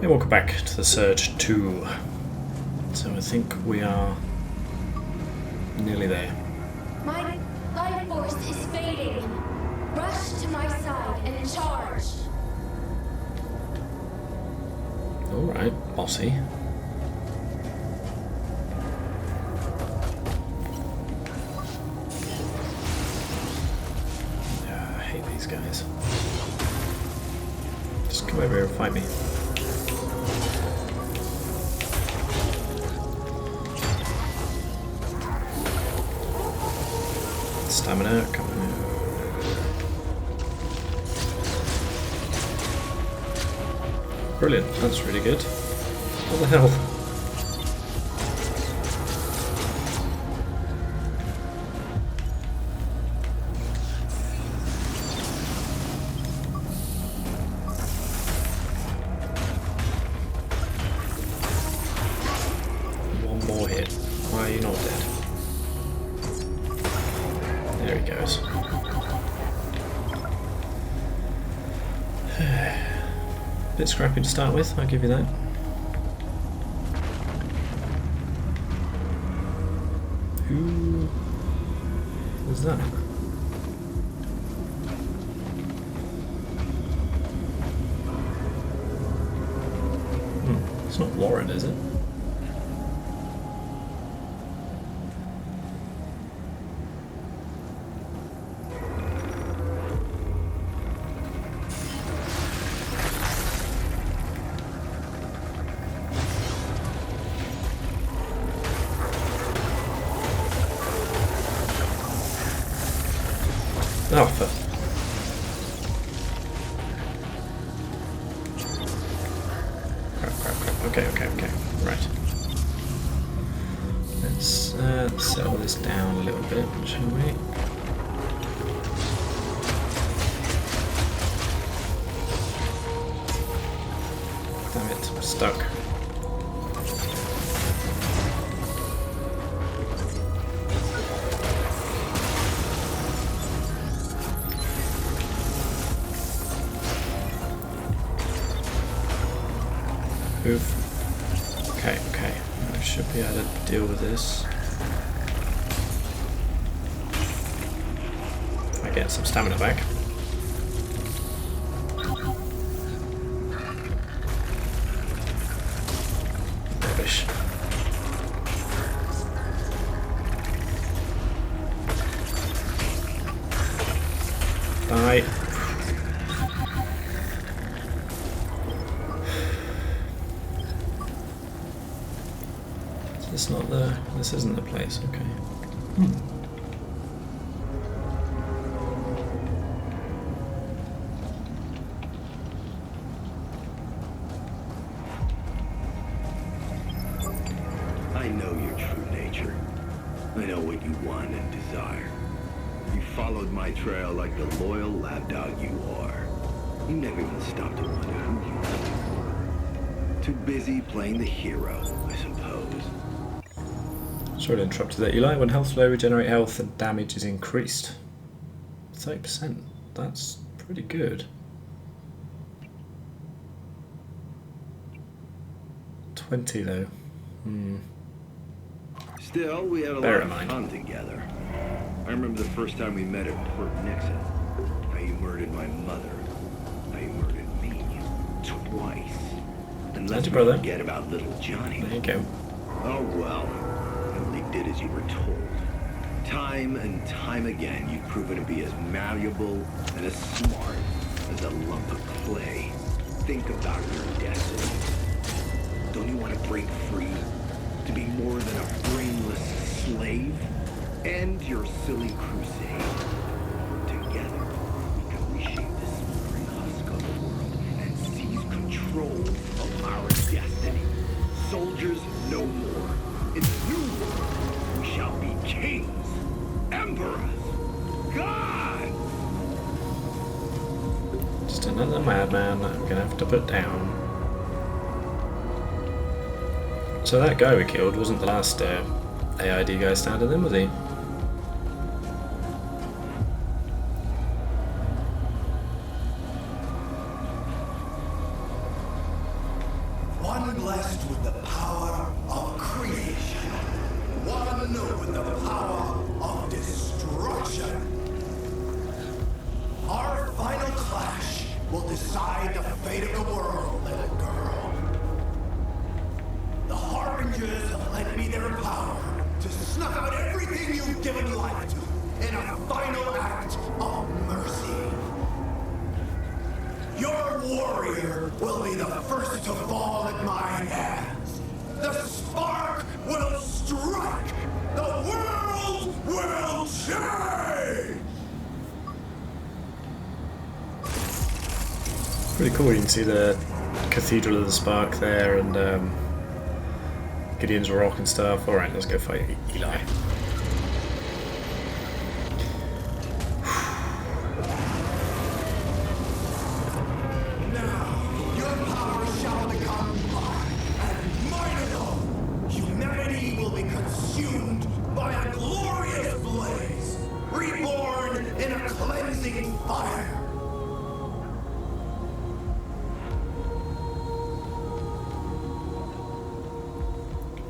Hey, welcome back to the Surge 2. So I think we are nearly there. My life force is fading. Rush to my side and charge. Alright, bossy. I hate these guys. Just come over here and fight me. Stamina, come on. Brilliant, that's really good. What the hell? One more hit. Why are you not dead? There he goes. Bit scrappy to start with, I'll give you that. Who was that? It's not Warren, is it? Oh, crap. Okay. Right. Let's settle this down a little bit, shall we? Damn it, I'm stuck. Oof. Okay. I should be able to deal with this. If I get some stamina back. Rubbish. Die. This isn't the place, okay. I know your true nature. I know what you want and desire. You followed my trail like the loyal lapdog you are. You never even stopped to wonder who you really were. Too busy playing the hero, I suppose. Sorry to interrupt you there, Eli. When health low, regenerate health and damage is increased. 30%. That's pretty good. 20 though. Still, we had a lot of fun together. I remember the first time we met at Port Nixon. How you murdered my mother. How you murdered me. Twice. And let's not forget about little Johnny. There you go. Oh well. You only did as you were told. Time and time again, you've proven to be as malleable and as smart as a lump of clay. Think about your destiny. Don't you want to break free? To be more than a brainless slave? End your silly crusade. Together, we can reshape the smoldering husk of the world and seize control of our destiny. Soldiers no more. In the new world, we shall be kings, emperors, gods! Just another madman that I'm gonna have to put down. So that guy we killed wasn't the last AID guy standing then, was he? giving life to in a final act of mercy. Your warrior will be the first to fall at my hands. The spark will strike. The world will change. Pretty cool. You can see the Cathedral of the Spark there, and Gideon's Rock and stuff. Alright, let's go fight Eli. Now, your power shall become mine, and mine alone. Humanity will be consumed by a glorious blaze, reborn in a cleansing fire.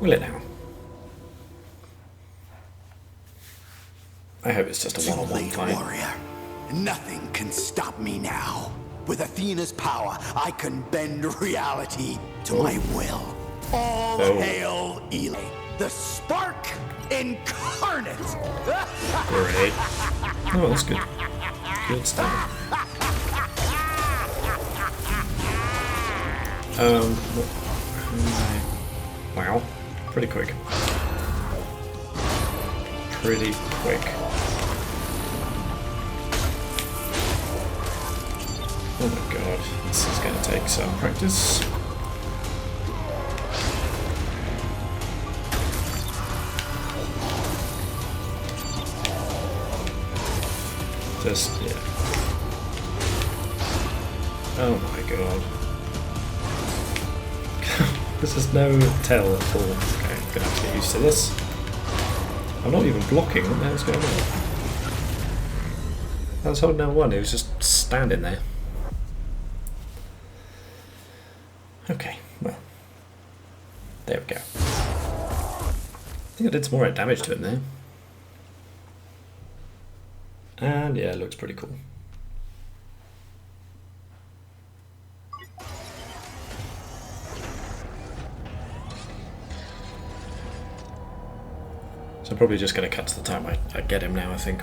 Will it now? I hope it's just a one-on-one fight. Warrior. Nothing can stop me now. With Athena's power, I can bend reality to my will. All hail Eli, the spark incarnate. Great. Oh, that's good. Good stuff. Wow. Pretty quick. Pretty quick. Oh my god, this is going to take some practice. Just, yeah. Oh my god. This is no tell at all. Okay, I'm gonna have to get used to this. I'm not even blocking. What the hell's going on? I was holding L1, he was just standing there. Okay, well. There we go. I think I did some more damage to him there. And yeah, it looks pretty cool. So I'm probably just going to cut to the time I get him now, I think.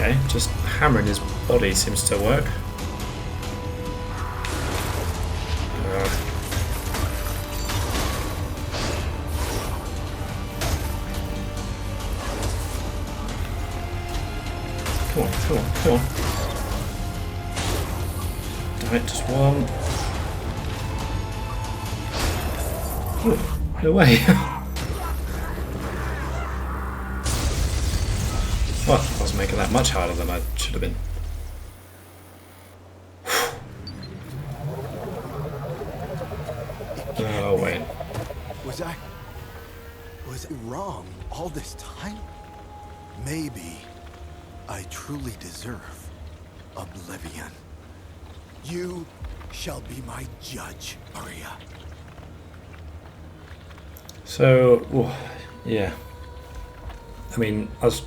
Okay, just hammering his body seems to work. Come on, come on, come on. Damn it, just one. Oh, no way. Well, I was making that much harder than I should have been. Oh, wait. Was I wrong all this time? Maybe I truly deserve oblivion. You shall be my judge, Maria. So, yeah. I mean, I was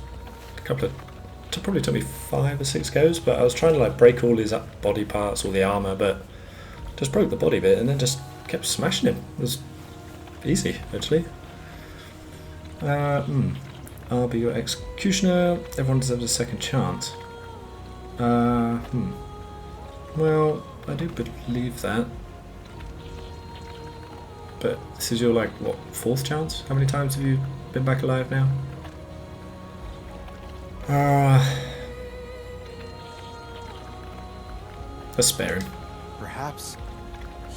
it probably took me 5 or 6 goes, but I was trying to like break all his body parts, all the armor, but just broke the body bit and then just kept smashing him. It was easy, actually. I'll be your executioner. Everyone deserves a second chance. Well, I do believe that. But this is your, like, what, 4th chance? How many times have you been back alive now? Let's spare him. Perhaps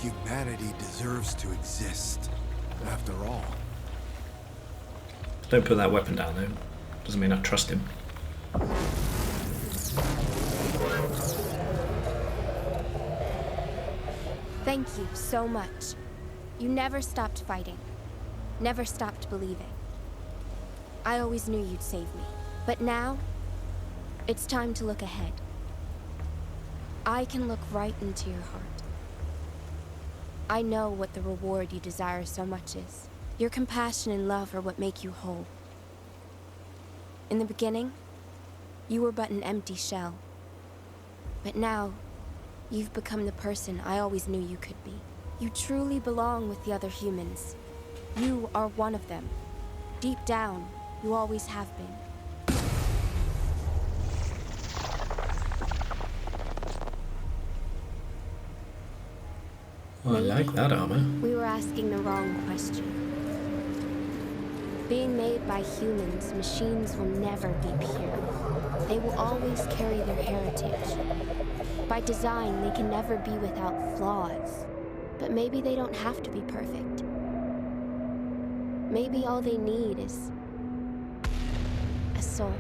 humanity deserves to exist, after all. Don't put that weapon down, though. Doesn't mean I trust him. Thank you so much. You never stopped fighting. Never stopped believing. I always knew you'd save me. But now, it's time to look ahead. I can look right into your heart. I know what the reward you desire so much is. Your compassion and love are what make you whole. In the beginning, you were but an empty shell. But now, you've become the person I always knew you could be. You truly belong with the other humans. You are one of them. Deep down, you always have been. Oh, I like that armor. We were asking the wrong question. Being made by humans, machines will never be pure. They will always carry their heritage. By design, they can never be without flaws. But maybe they don't have to be perfect. Maybe all they need is a soul.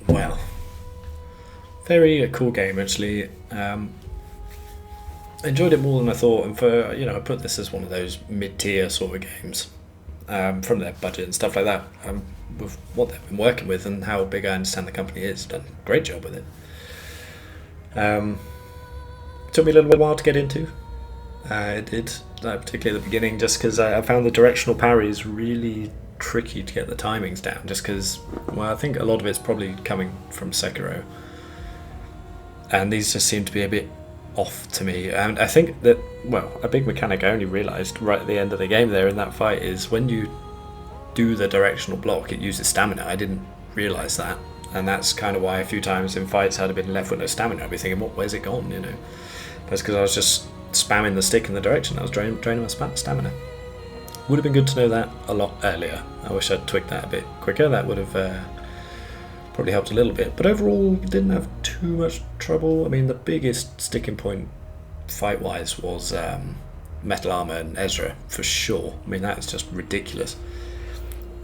Well, very cool game actually. Enjoyed it more than I thought, and for I put this as one of those mid-tier sort of games from their budget and stuff like that. With what they've been working with and how big I understand the company is, done a great job with it. Took me a little while to get into. It did, particularly at the beginning, just because I found the directional parries really tricky to get the timings down. Just because, well, I think a lot of it's probably coming from Sekiro, and these just seem to be a bit off to me. And I think that, well, a big mechanic I only realised right at the end of the game there in that fight is when you do the directional block, it uses stamina. I didn't realise that, and that's kind of why a few times in fights I'd have been left with no stamina. I'd be thinking, where's it gone? That's because I was just spamming the stick in the direction. I was draining my stamina. Would have been good to know that a lot earlier. I wish I'd twigged that a bit quicker. That would have probably helped a little bit, but overall didn't have too much trouble. I mean, the biggest sticking point fight-wise was Metal Armor and Ezra, for sure. I mean, that's just ridiculous.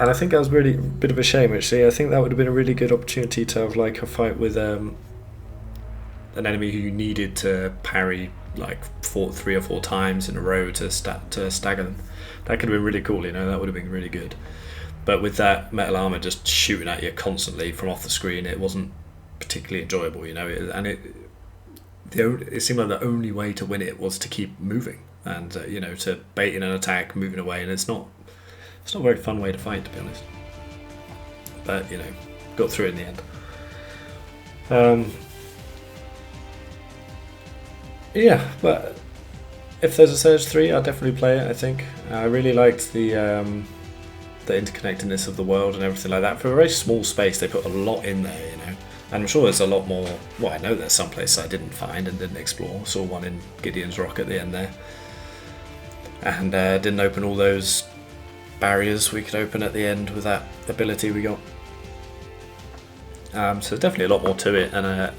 And I think that was really a bit of a shame, actually. I think that would have been a really good opportunity to have like a fight with an enemy who you needed to parry like 3 or 4 times in a row to stagger them. That could have been really cool, that would have been really good. But with that Metal Armor just shooting at you constantly from off the screen, it wasn't particularly enjoyable, and it seemed like the only way to win it was to keep moving and to bait in an attack, moving away, and it's not a very fun way to fight, to be honest. But got through it in the end. Yeah, but if there's a Surge 3, I'll definitely play it, I think. I really liked the interconnectedness of the world and everything like that. For a very small space, they put a lot in there, you know. And I'm sure there's a lot more. Well, I know there's some places I didn't find and didn't explore. Saw one in Gideon's Rock at the end there. And didn't open all those barriers we could open at the end with that ability we got. So there's definitely a lot more to it, and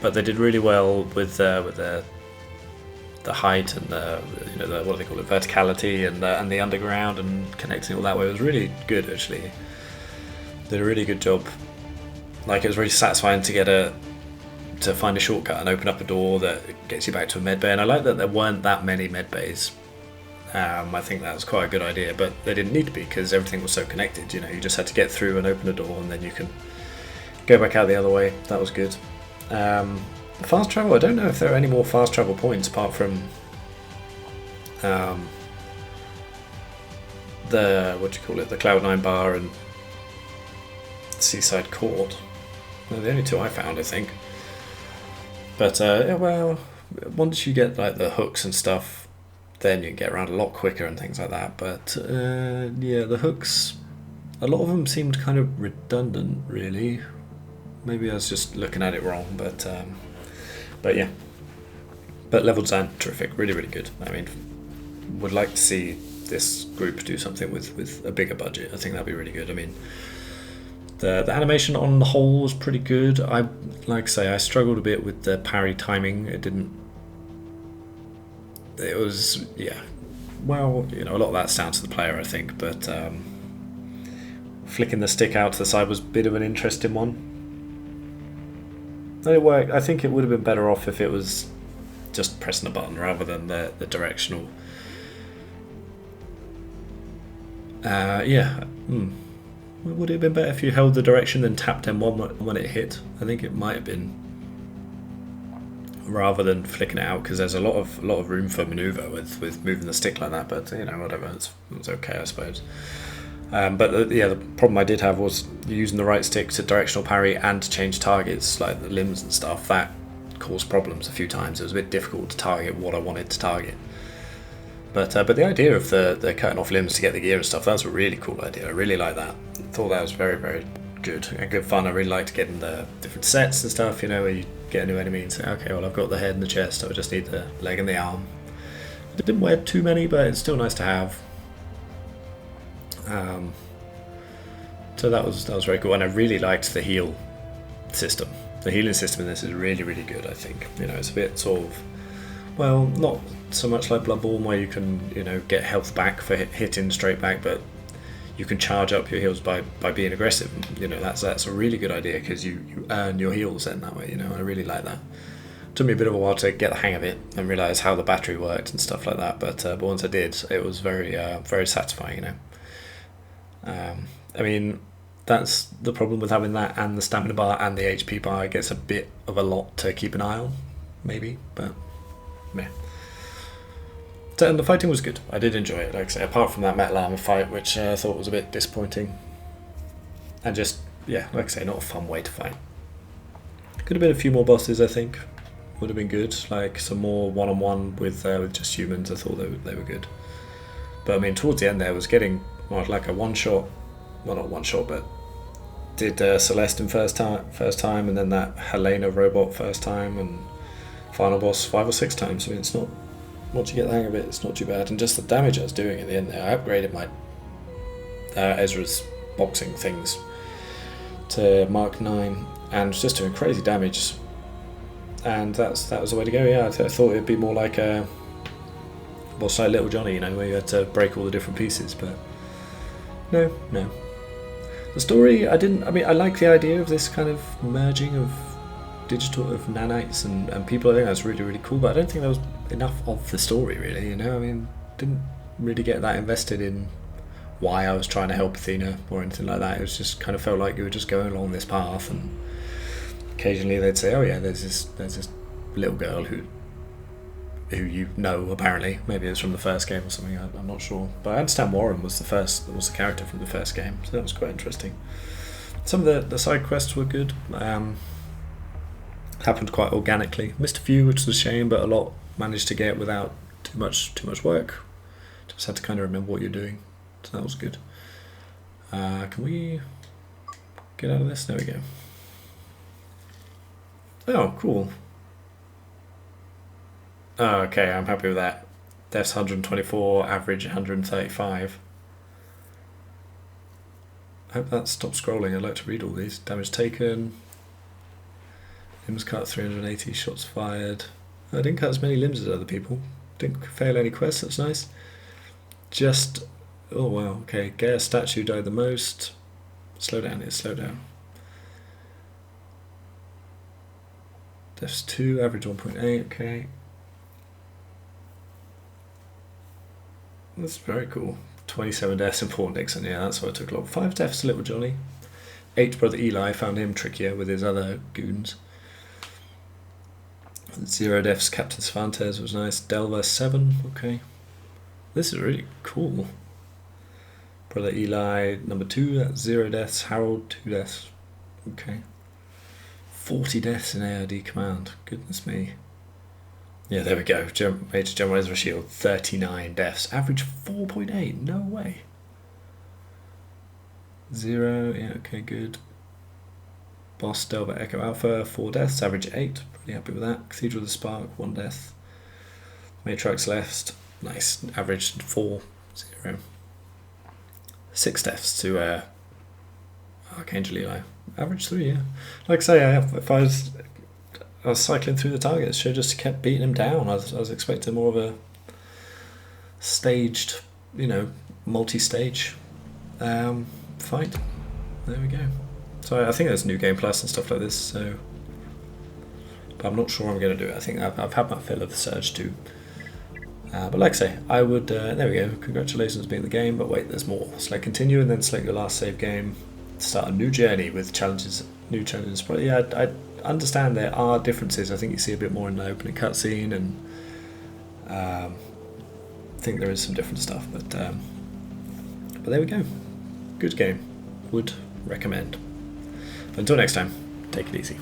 but they did really well with the height and the what do they call it, verticality and the underground and connecting all that way. It was really good actually. Did a really good job. Like, it was really satisfying to find a shortcut and open up a door that gets you back to a med bay. And I like that there weren't that many med bays. I think that was quite a good idea, but they didn't need to be because everything was so connected. You know, you just had to get through and open a door, and then you can go back out the other way. That was good. Fast travel. I don't know if there are any more fast travel points apart from the the Cloud9 bar and Seaside Court. They're the only two I found, I think. But yeah, well, once you get like the hooks and stuff, then you can get around a lot quicker and things like that. But yeah, the hooks, a lot of them seemed kind of redundant, really. Maybe I was just looking at it wrong, but yeah. But level design, terrific, really, really good. I mean, would like to see this group do something with a bigger budget. I think that'd be really good. I mean, the animation on the whole was pretty good. Like I say, I struggled a bit with the parry timing. It was, yeah, well, you know, a lot of that's down to the player, I think, but flicking the stick out to the side was a bit of an interesting one. It worked. I think it would have been better off if it was just pressing a button rather than the directional. Yeah. Would it have been better if you held the direction and tapped M1 when it hit? I think it might have been, rather than flicking it out, because there's a lot of room for manoeuvre with moving the stick like that. But you know, whatever, it's okay, I suppose. But the problem I did have was using the right stick to directional parry and to change targets, like the limbs and stuff. That caused problems a few times. It was a bit difficult to target what I wanted to target. But the idea of the cutting off limbs to get the gear and stuff, that was a really cool idea. I really like that. I thought that was very, very good and good fun. I really liked getting the different sets and stuff, you know, where you get a new enemy and say, okay, well, I've got the head and the chest, so I just need the leg and the arm. I didn't wear too many, but it's still nice to have. So that was very cool, and I really liked the heal system. The healing system in this is really, really good, I think. You know, it's a bit sort of, well, not so much like Bloodborne where you can, you know, get health back for hitting straight back, but you can charge up your heals by being aggressive. You know, that's a really good idea because you earn your heals then that way. You know, I really like that. It took me a bit of a while to get the hang of it and realise how the battery worked and stuff like that. But once I did, it was very very satisfying. You know, I mean, that's the problem with having that and the stamina bar and the HP bar. It gets a bit of a lot to keep an eye on, maybe, but meh. And the fighting was good. I did enjoy it, like I say, apart from that metal armor fight, which I thought was a bit disappointing. And just, yeah, like I say, not a fun way to fight. Could have been a few more bosses, I think. Would have been good. Like some more one-on-one with just humans. I thought they were good. But I mean, towards the end there, was getting like a one-shot. Well, not one-shot, but did Celeste in first time, and then that Helena robot first time, and final boss 5 or 6 times. I mean, it's not. Once you get the hang of it, it's not too bad. And just the damage I was doing at the end there, I upgraded my Ezra's boxing things to Mark 9 and was just doing crazy damage. And that was the way to go. Yeah, I thought it'd be more like a boss like Little Johnny, you know, where you had to break all the different pieces. But no. The story, I like the idea of this kind of merging of digital, of nanites and people. I think that's really, really cool, but I don't think there was enough of the story, really, you know. I mean, didn't really get that invested in why I was trying to help Athena or anything like that. It was just kind of felt like you were just going along this path, and occasionally they'd say, oh yeah, there's this little girl who you know, apparently. Maybe it's from the first game or something, I'm not sure. But I understand Warren was the character from the first game, so that was quite interesting. Some of the side quests were good. happened quite organically. Missed a few, which was a shame, but a lot managed to get without too much work. Just had to kind of remember what you're doing, so that was good. Can we get out of this? There we go. Oh, cool. Oh, okay, I'm happy with that. Deaths 124, average 135. I hope that stops scrolling. I'd like to read all these. Damage taken. Limbs cut 380, shots fired. I didn't cut as many limbs as other people. Didn't fail any quests, that's nice. Just, oh wow, okay. Gaia statue died the most. Slow down here, slow down. Deaths 2, average 1.8, okay. That's very cool. 27 deaths in Port Nixon, yeah, that's what I took a lot. 5 deaths, Little Johnny. 8, Brother Eli, found him trickier with his other goons. 0 deaths, Captain Cervantes was nice. Delver 7, okay. This is really cool. Brother Eli, number 2, that's 0 deaths. Harold, 2 deaths. Okay. 40 deaths in ARD command. Goodness me. Yeah, there we go. Major General Ezra Shield, 39 deaths. Average 4.8. No way. 0, yeah, okay, good. Boss Delver Echo Alpha, 4 deaths. Average 8. Pretty happy with that. Cathedral of the Spark, 1 death. Matrix Celeste, nice. Average 4, 0. 6 deaths to Archangel Eli. Average 3, yeah. Like I say, if I was cycling through the targets, should have just kept beating him down. I was expecting more of a staged, multi-stage fight. There we go. So I think there's New Game Plus and stuff like this, so, but I'm not sure I'm going to do it. I think I've had my fill of the Surge too. But like I say, I would, there we go, congratulations being the game, but wait, there's more. Select continue and then select your last save game, start a new journey with challenges, new challenges. But yeah, I understand there are differences. I think you see a bit more in the opening cutscene, and I think there is some different stuff, but there we go. Good game. Would recommend. Until next time, take it easy.